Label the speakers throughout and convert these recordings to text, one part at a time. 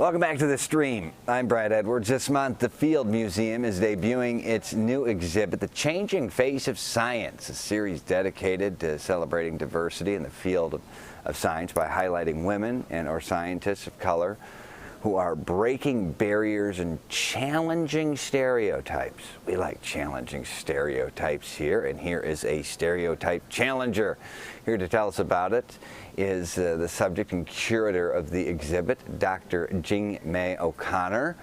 Speaker 1: Welcome back to the stream. I'm Brad Edwards. This month, the Field Museum is debuting its new exhibit, The Changing Face of Science, a series dedicated to celebrating diversity in the field of science by highlighting women or scientists of color who are breaking barriers and challenging stereotypes. We like challenging stereotypes here, and here is a stereotype challenger. Here to tell us about it is the subject and curator of the exhibit, Dr. Jingmai O'Connor,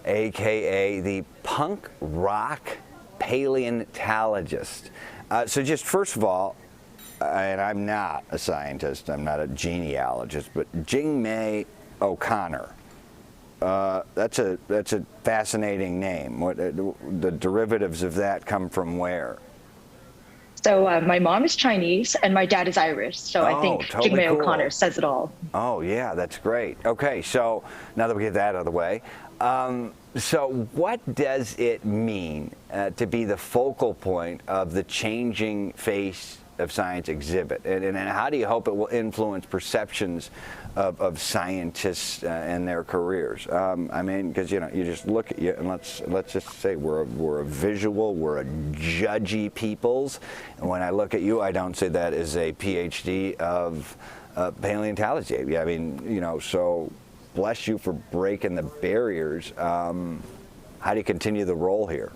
Speaker 1: aka the Punk Rock Paleontologist. So just first of all, and I'm not a scientist, I'm not a genealogist, but Jingmai O'Connor. That's a fascinating name. What the derivatives of that come from where?
Speaker 2: So my mom is Chinese and my dad is Irish. So I think
Speaker 1: totally
Speaker 2: Jingmai
Speaker 1: cool.
Speaker 2: O'Connor says it all.
Speaker 1: Oh yeah, that's great. Okay, so now that we get that out of the way, so what does it mean to be the focal point of the Changing Face of Science exhibit, and how do you hope it will influence perceptions of scientists and their careers? I mean, because you just look at you, and let's just say we're a visual, we're a judgy peoples, and when I look at you, I don't say that as a PhD of paleontology. I mean, so bless you for breaking the barriers. How do you continue the role here?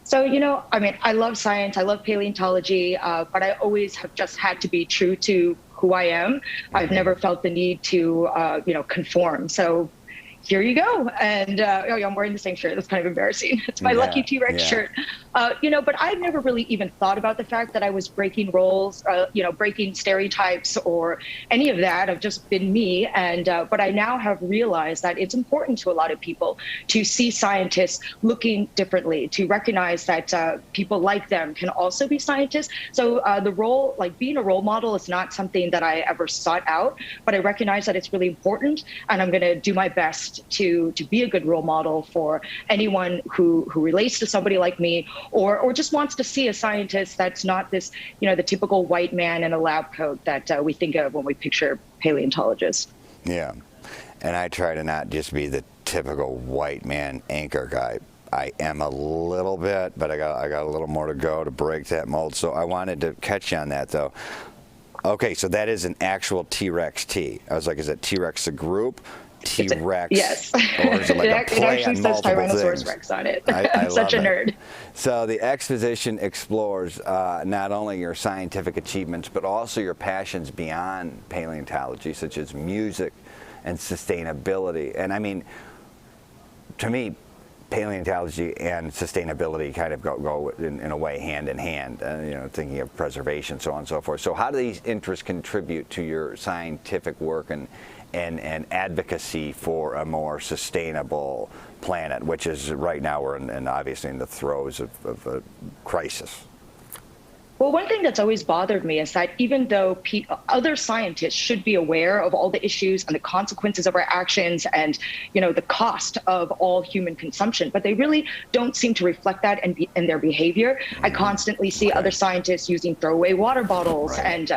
Speaker 2: So, I mean, I love science, I love paleontology, but I always have just had to be true to who I am. I've never felt the need to, conform. So here you go. And I'm wearing the same shirt. That's kind of embarrassing. It's my lucky T-Rex shirt. But I've never really even thought about the fact that I was breaking roles, breaking stereotypes or any of that. I've just been me. And but I now have realized that it's important to a lot of people to see scientists looking differently, to recognize that people like them can also be scientists. So the role, like being a role model, is not something that I ever sought out, but I recognize that it's really important, and I'm going to do my best to be a good role model for anyone who relates to somebody like me, or just wants to see a scientist that's not this, the typical white man in a lab coat that we think of when we picture paleontologists.
Speaker 1: Yeah, and I try to not just be the typical white man anchor guy. I am a little bit, but I got a little more to go to break that mold. So I wanted to catch you on that, though. Okay, so that is an actual T-Rex T. I was like, is it T-Rex a group? T-Rex,
Speaker 2: yes.
Speaker 1: Or is it like a play
Speaker 2: it actually
Speaker 1: on
Speaker 2: says Tyrannosaurus
Speaker 1: things?
Speaker 2: Rex on it.
Speaker 1: I'm
Speaker 2: such a nerd.
Speaker 1: So the exposition explores not only your scientific achievements, but also your passions beyond paleontology, such as music and sustainability. And I mean, to me, paleontology and sustainability kind of go in a way hand in hand, thinking of preservation, so on and so forth. So how do these interests contribute to your scientific work and advocacy for a more sustainable planet, which is right now we're obviously in the throes of a crisis?
Speaker 2: Well, one thing that's always bothered me is that even though other scientists should be aware of all the issues and the consequences of our actions and, the cost of all human consumption, but they really don't seem to reflect that in their behavior. I constantly see other scientists using throwaway water bottles and,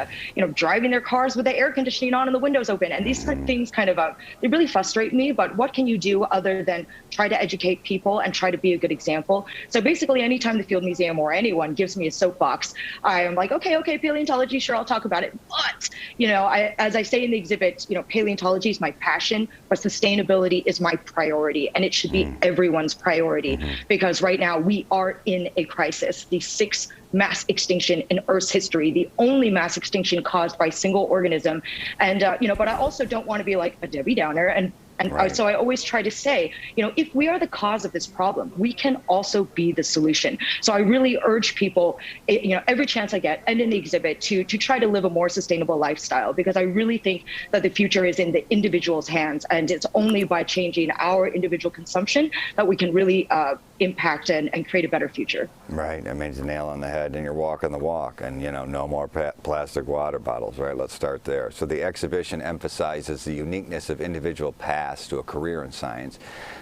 Speaker 2: driving their cars with the air conditioning on and the windows open. And these things kind of, they really frustrate me. But what can you do other than try to educate people and try to be a good example? So basically, anytime the Field Museum or anyone gives me a soapbox, I am like, okay, paleontology, sure, I'll talk about it. But, as I say in the exhibit, paleontology is my passion, but sustainability is my priority. And it should be everyone's priority, because right now we are in a crisis. The sixth mass extinction in Earth's history, the only mass extinction caused by a single organism. And, but I also don't want to be like a Debbie Downer. And so I always try to say, if we are the cause of this problem, we can also be the solution. So I really urge people, every chance I get, and in the exhibit, to try to live a more sustainable lifestyle, because I really think that the future is in the individual's hands, and it's only by changing our individual consumption that we can really impact and create a better future.
Speaker 1: Right, I mean, it's a nail on the head, and you're walking the walk, and no more plastic water bottles, right? Let's start there. So the exhibition emphasizes the uniqueness of individual paths to a career in science.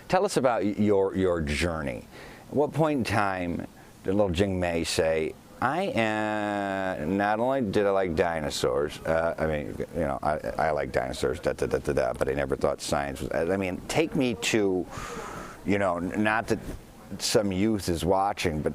Speaker 1: Tell us about your journey. At what point in time did little Jingmai say, Not only did I like dinosaurs, I mean, you know, I like dinosaurs, but I never thought science was, I mean, take me to, you know, not that some youth is watching, but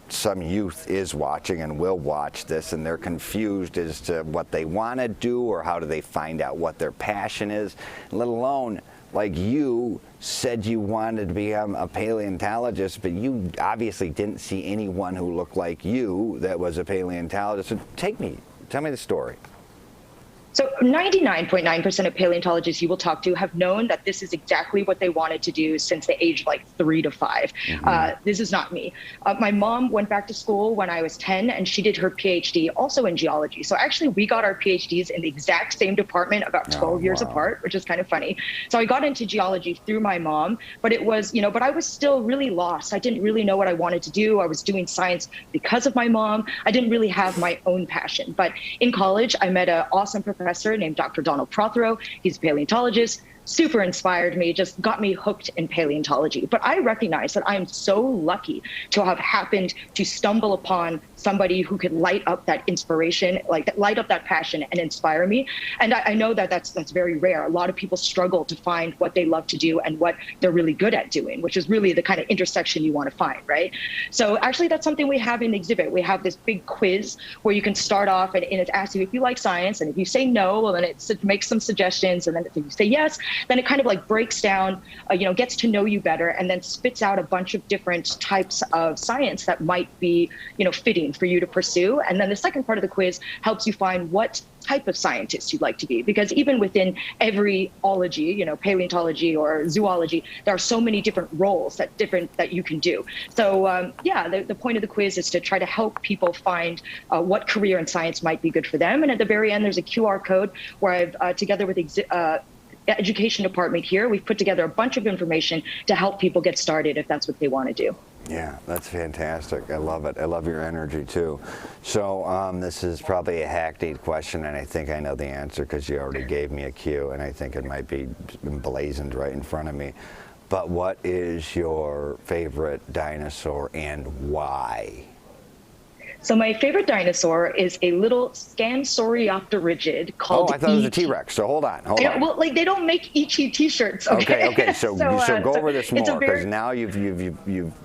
Speaker 1: some youth is watching and will watch this, and they're confused as to what they want to do or how do they find out what their passion is, let alone, like you said you wanted to become a paleontologist, but you obviously didn't see anyone who looked like you that was a paleontologist. So tell me the story.
Speaker 2: So 99.9% of paleontologists you will talk to have known that this is exactly what they wanted to do since the age of like 3 to 5. This is not me. My mom went back to school when I was 10, and she did her PhD also in geology. So actually we got our PhDs in the exact same department about 12 years apart, which is kind of funny. So I got into geology through my mom, but it was, you know, but I was still really lost. I didn't really know what I wanted to do. I was doing science because of my mom. I didn't really have my own passion. But in college, I met an awesome professor named Dr. Donald Prothero. He's a paleontologist, super inspired me, just got me hooked in paleontology. But I recognize that I am so lucky to have happened to stumble upon somebody who could light up that inspiration, like light up that passion and inspire me. And I know that that's very rare. A lot of people struggle to find what they love to do and what they're really good at doing, which is really the kind of intersection you want to find, right? So actually that's something we have in the exhibit. We have this big quiz where you can start off and it asks you if you like science, and if you say no, well, then it makes some suggestions, and then if you say yes, then it kind of like breaks down, you know, gets to know you better, and then spits out a bunch of different types of science that might be, you know, fitting for you to pursue. And then the second part of the quiz helps you find what type of scientist you'd like to be, because even within every ology, you know, paleontology or zoology, there are so many different roles that you can do. So yeah, the point of the quiz is to try to help people find what career in science might be good for them. And at the very end, there's a QR code where I've together with education department here, we've put together a bunch of information to help people get started if that's what they want to do.
Speaker 1: Yeah, that's fantastic. I love it. I love your energy too. So this is probably a hackneyed question, and I think I know the answer because you already gave me a cue, and I think it might be emblazoned right in front of me. But what is your favorite dinosaur and why?
Speaker 2: So my favorite dinosaur is a little Scansoriopterygiid called
Speaker 1: Oh, I thought it was a
Speaker 2: E.T.
Speaker 1: T-Rex. So hold on.
Speaker 2: Well, like they don't make E.T. T-shirts. Okay.
Speaker 1: So go over this more, because now you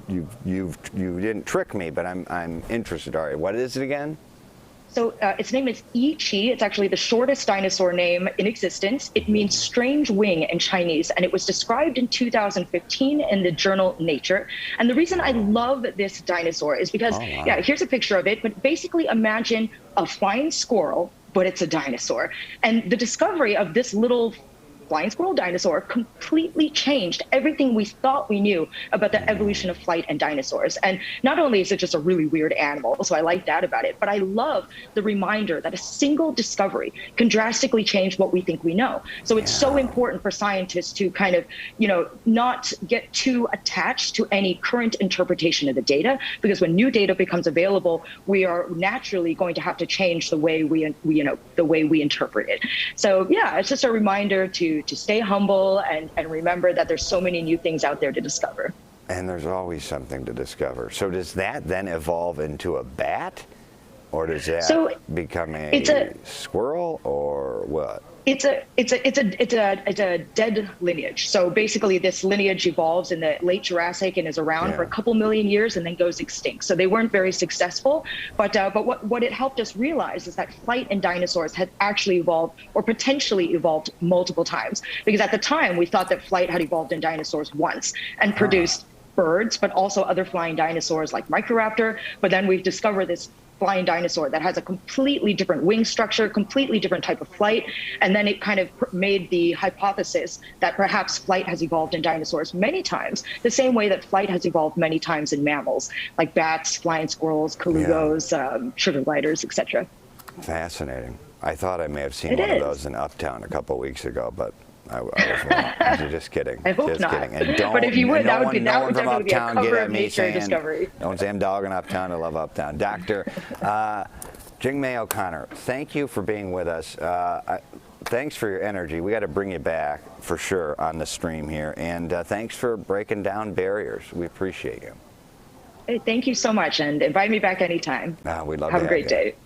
Speaker 1: didn't trick me, but I'm interested. All right, what is it again?
Speaker 2: So its name is Yi-Chi. It's actually the shortest dinosaur name in existence. It means strange wing in Chinese, and it was described in 2015 in the journal Nature. And the reason I love this dinosaur is because, yeah, here's a picture of it, but basically imagine a flying squirrel, but it's a dinosaur. And the discovery of this little flying squirrel dinosaur completely changed everything we thought we knew about the evolution of flight and dinosaurs. And not only is it just a really weird animal, so I like that about it, but I love the reminder that a single discovery can drastically change what we think we know. So it's so important for scientists to kind of, you know, not get too attached to any current interpretation of the data, because when new data becomes available, we are naturally going to have to change the way we interpret it. So yeah, it's just a reminder to stay humble and remember that there's so many new things out there to discover.
Speaker 1: And there's always something to discover. So does that then evolve into a bat? Or does that become a squirrel, or what?
Speaker 2: It's a dead lineage. So basically this lineage evolves in the late Jurassic and is around for a couple million years and then goes extinct. So they weren't very successful, but what it helped us realize is that flight in dinosaurs had actually evolved, or potentially evolved, multiple times. Because at the time we thought that flight had evolved in dinosaurs once and produced birds, but also other flying dinosaurs like Microraptor. But then we've discovered this flying dinosaur that has a completely different wing structure, completely different type of flight. And then it kind of made the hypothesis that perhaps flight has evolved in dinosaurs many times, the same way that flight has evolved many times in mammals, like bats, flying squirrels, colugos, sugar gliders, etc.
Speaker 1: Fascinating. I thought I may have seen one of those in Uptown a couple of weeks ago, but I was wrong. Just kidding.
Speaker 2: I hope not.
Speaker 1: And don't,
Speaker 2: but if you would, that would definitely be a cover of Nature discovery.
Speaker 1: Don't say I'm dogging Uptown. I love Uptown. Dr. Jingmai O'Connor, thank you for being with us. Thanks for your energy. We got to bring you back for sure on the stream here. And thanks for breaking down barriers. We appreciate you.
Speaker 2: Hey, thank you so much, and invite me back anytime.
Speaker 1: We'd love
Speaker 2: Have
Speaker 1: to
Speaker 2: a great
Speaker 1: you.
Speaker 2: day.